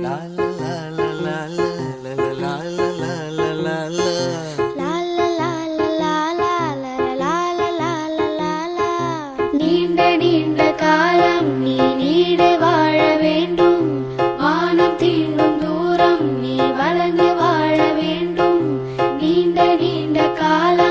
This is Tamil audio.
லா லா லா லா லா லா லா லா லா லா லா லா. நீண்ட நீண்ட காலம் நீ நீடு வாழ வேண்டும், வானம் தீண்டும் தூரம் நீ வளர்ந்து வாழ வேண்டும். நீண்ட நீண்ட காலம்